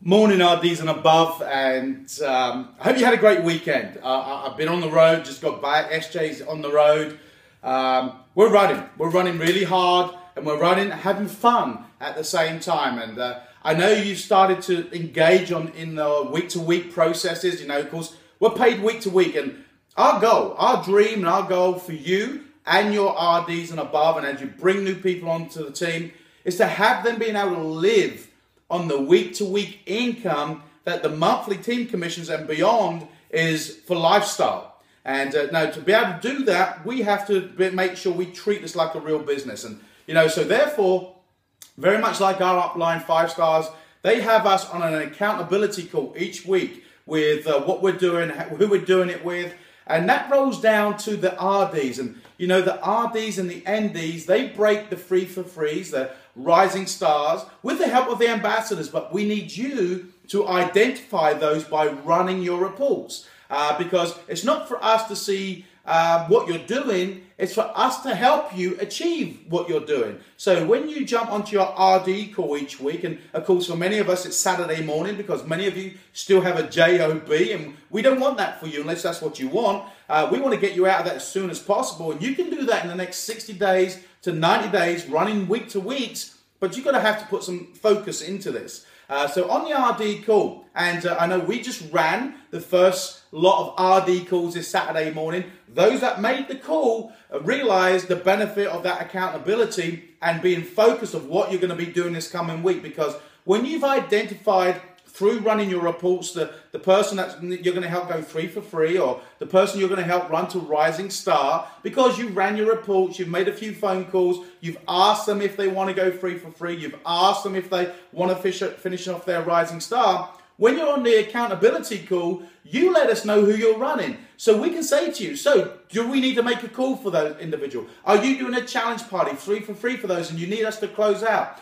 Morning RDs and above, and I hope you had a great weekend. I've been on the road, just got back. SJ's on the road. We're running really hard, and we're having fun at the same time. And I know you've started to engage in the week-to-week processes. You know, of course, we're paid week to week, and our goal, our dream, and our goal for you and your RDs and above, and as you bring new people onto the team, is to have them being able to live on the week-to-week income that the monthly team commissions and beyond is for lifestyle. And now to be able to do that, we have to make sure we treat this like a real business. And you know, so therefore, very much like our upline 5 stars, they have us on an accountability call each week with what we're doing, who we're doing it with, and that rolls down to the RDs. And you know, the RDs and the NDs, they break the free for frees, the rising stars, with the help of the ambassadors. But we need you to identify those by running your reports, because it's not for us to see what you're doing, it's for us to help you achieve what you're doing. So when you jump onto your RD call each week, and of course for many of us it's Saturday morning because many of you still have a JOB, and we don't want that for you unless that's what you want. We want to get you out of that as soon as possible, and you can do that in the next 60 days to 90 days, running week to weeks, but you're going to have to put some focus into this. So on the RD call, and I know we just ran the first lot of RD calls this Saturday morning. Those that made the call realized the benefit of that accountability and being focused of what you're going to be doing this coming week. Because when you've identified through running your reports the person that you're going to help go 3 for free, or the person you're going to help run to rising star, because you ran your reports, you've made a few phone calls, you've asked them if they want to go 3 for free, you've asked them if they want to finish off their rising star. When you're on the accountability call, you let us know who you're running. So we can say to you, so do we need to make a call for those individual? Are you doing a challenge party, 3 for free for those, and you need us to close out?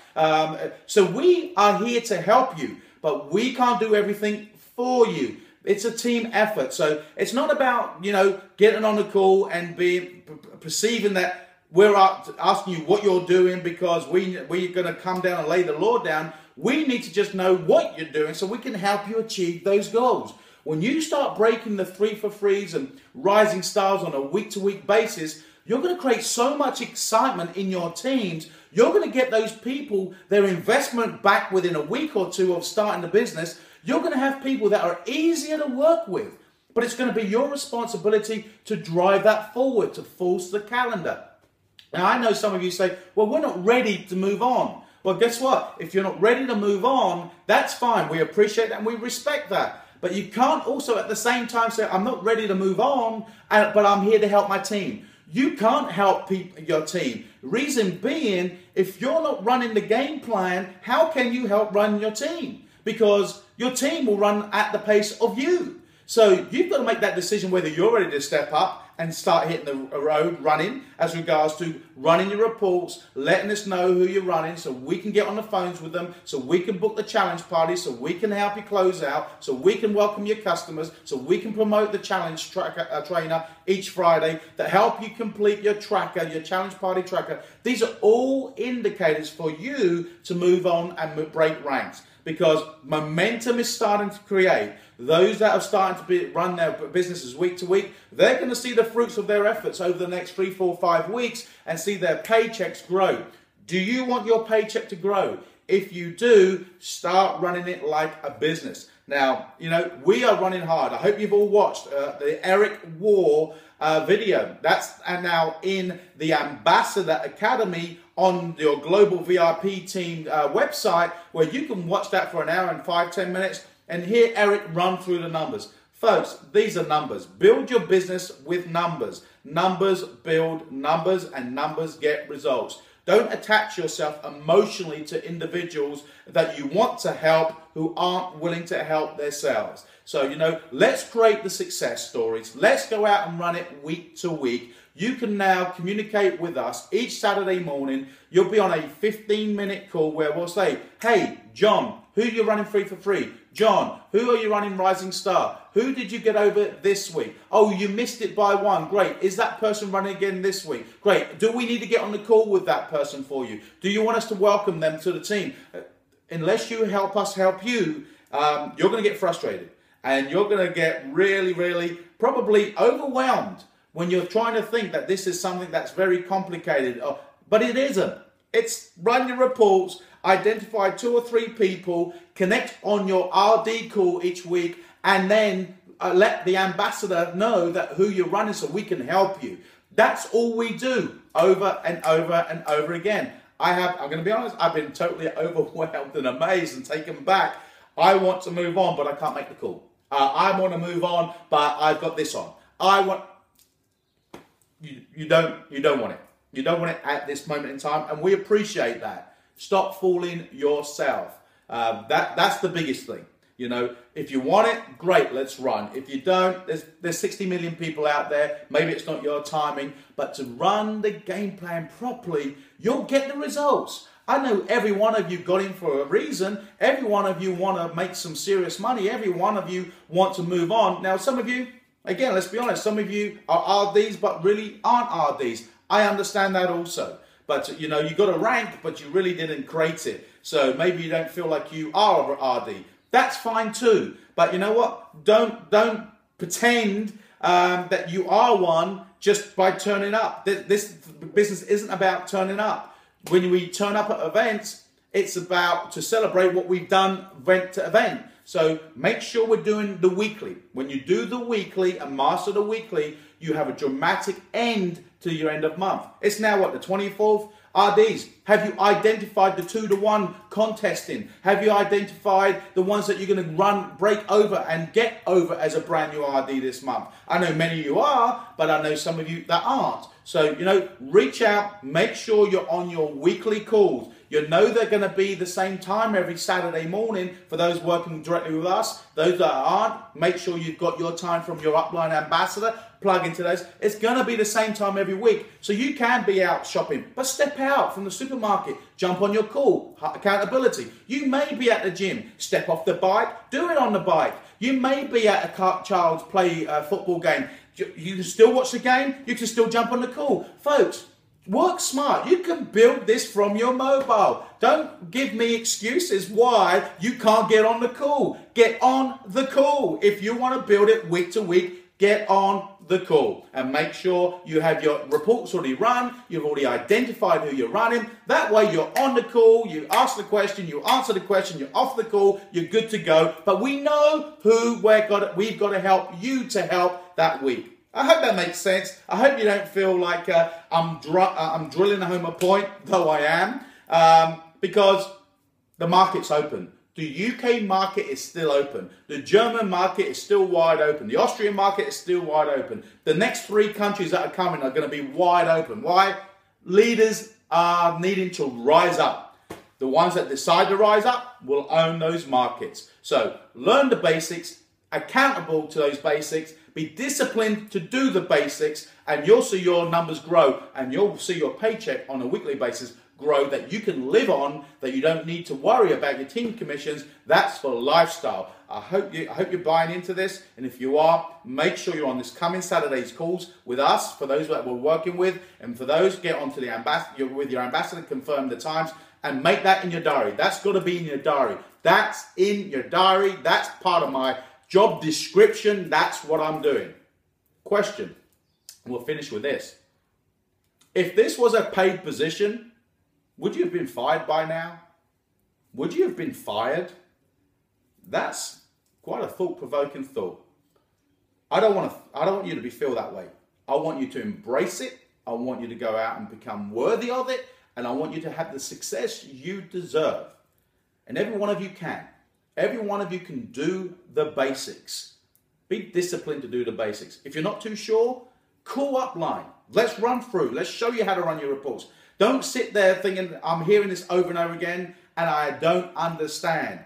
So we are here to help you, but we can't do everything for you. It's a team effort. So it's not about, you know, getting on the call and perceiving that we're asking you what you're doing because we're going to come down and lay the law down. We need to just know what you're doing so we can help you achieve those goals. When you start breaking the 3 for frees and rising stars on a week-to-week basis, you're going to create so much excitement in your teams. You're going to get those people their investment back within a week or two of starting the business. You're going to have people that are easier to work with. But it's going to be your responsibility to drive that forward, to force the calendar. Now, I know some of you say, well, we're not ready to move on. Well, guess what? If you're not ready to move on, that's fine. We appreciate that and we respect that. But you can't also at the same time say, I'm not ready to move on, but I'm here to help my team. You can't help your team. Reason being, if you're not running the game plan, how can you help run your team? Because your team will run at the pace of you. So you've got to make that decision whether you're ready to step up and start hitting the road running as regards to running your reports, letting us know who you're running so we can get on the phones with them, so we can book the challenge party, so we can help you close out, so we can welcome your customers, so we can promote the challenge trainer each Friday that help you complete your tracker, your challenge party tracker. These are all indicators for you to move on and break ranks, because momentum is starting to create. Those that are starting to run their businesses week to week, they're going to see the fruits of their efforts over the next 3, 4, 5 weeks and see their paychecks grow. Do you want your paycheck to grow? If you do, start running it like a business. Now, you know, we are running hard. I hope you've all watched the Eric War video. That's now in the Ambassador Academy on your Global VIP team website, where you can watch that for an hour and 5-10 minutes and hear Eric run through the numbers. Folks, these are numbers. Build your business with numbers. Numbers build numbers, and numbers get results. Don't attach yourself emotionally to individuals that you want to help who aren't willing to help themselves. So, you know, let's create the success stories. Let's go out and run it week to week. You can now communicate with us each Saturday morning. You'll be on a 15-minute call where we'll say, hey, John, who are you running 3 for free? John, who are you running Rising Star? Who did you get over this week? Oh, you missed it by 1. Great. Is that person running again this week? Great. Do we need to get on the call with that person for you? Do you want us to welcome them to the team? Unless you help us help you, you're going to get frustrated. And you're going to get really, really probably overwhelmed when you're trying to think that this is something that's very complicated. But it isn't. It's run your reports, identify 2 or 3 people, connect on your RD call each week, and then let the ambassador know that who you're running so we can help you. That's all we do over and over and over again. I'm going to be honest, I've been totally overwhelmed and amazed and taken back. I want to move on, but I can't make the call. I want to move on, but I've got this on. You don't want it. You don't want it at this moment in time, and we appreciate that. Stop fooling yourself. That's the biggest thing. You know, if you want it, great, let's run. If you don't, there's 60 million people out there. Maybe it's not your timing, but to run the game plan properly, you'll get the results. I know every one of you got in for a reason. Every one of you want to make some serious money. Every one of you want to move on. Now, some of you, again, let's be honest, some of you are RDs but really aren't RDs. I understand that also. But, you know, you got a rank, but you really didn't create it. So maybe you don't feel like you are RD. That's fine too. But you know what? Don't pretend that you are one just by turning up. This business isn't about turning up. When we turn up at events, it's about to celebrate what we've done event to event. So make sure we're doing the weekly. When you do the weekly and master the weekly, you have a dramatic end to your end of month. It's now what, the 24th? RDs, have you identified the 2-to-1 contesting? Have you identified the ones that you're going to break over and get over as a brand new RD this month? I know many of you are, but I know some of you that aren't. So, you know, reach out, make sure you're on your weekly calls. You know they're going to be the same time every Saturday morning for those working directly with us. Those that aren't, make sure you've got your time from your upline ambassador. Plug into those. It's going to be the same time every week. So you can be out shopping, but step out from the supermarket. Jump on your call. Accountability. You may be at the gym. Step off the bike. Do it on the bike. You may be at a child's play football game. You can still watch the game. You can still jump on the call. Folks, work smart. You can build this from your mobile. Don't give me excuses why you can't get on the call. Get on the call. If you want to build it week to week, get on the call and make sure you have your reports already run. You've already identified who you're running. That way you're on the call, you ask the question, you answer the question, you're off the call, you're good to go. But we know who we've got to help you to help that week. I hope that makes sense. I hope you don't feel like I'm drilling home a point, though I am, because the market's open. The UK market is still open. The German market is still wide open. The Austrian market is still wide open. The next 3 countries that are coming are going to be wide open. Why? Leaders are needing to rise up. The ones that decide to rise up will own those markets. So learn the basics, accountable to those basics, be disciplined to do the basics, and you'll see your numbers grow, and you'll see your paycheck on a weekly basis grow that you can live on, that you don't need to worry about your team commissions. That's for lifestyle. I hope you're buying into this, and if you are, make sure you're on this coming Saturday's calls with us, for those that we're working with, and for those, get onto the ambassador with your ambassador, confirm the times, and make that in your diary. That's got to be in your diary. That's in your diary. That's part of my job description. That's what I'm doing. Question. We'll finish with this. If this was a paid position, would you have been fired by now? Would you have been fired? That's quite a thought-provoking thought. I don't want you to feel that way. I want you to embrace it. I want you to go out and become worthy of it. And I want you to have the success you deserve. And every one of you can. Every one of you can do the basics. Be disciplined to do the basics. If you're not too sure, call upline. Let's run through. Let's show you how to run your reports. Don't sit there thinking, I'm hearing this over and over again and I don't understand.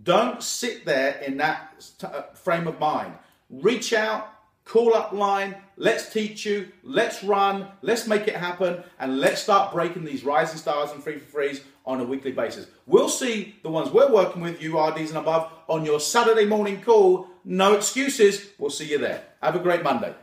Don't sit there in that frame of mind. Reach out, call upline, let's teach you, let's run, let's make it happen, and let's start breaking these rising stars and free for frees on a weekly basis. We'll see the ones we're working with, you RDs and above, on your Saturday morning call. No excuses. We'll see you there. Have a great Monday.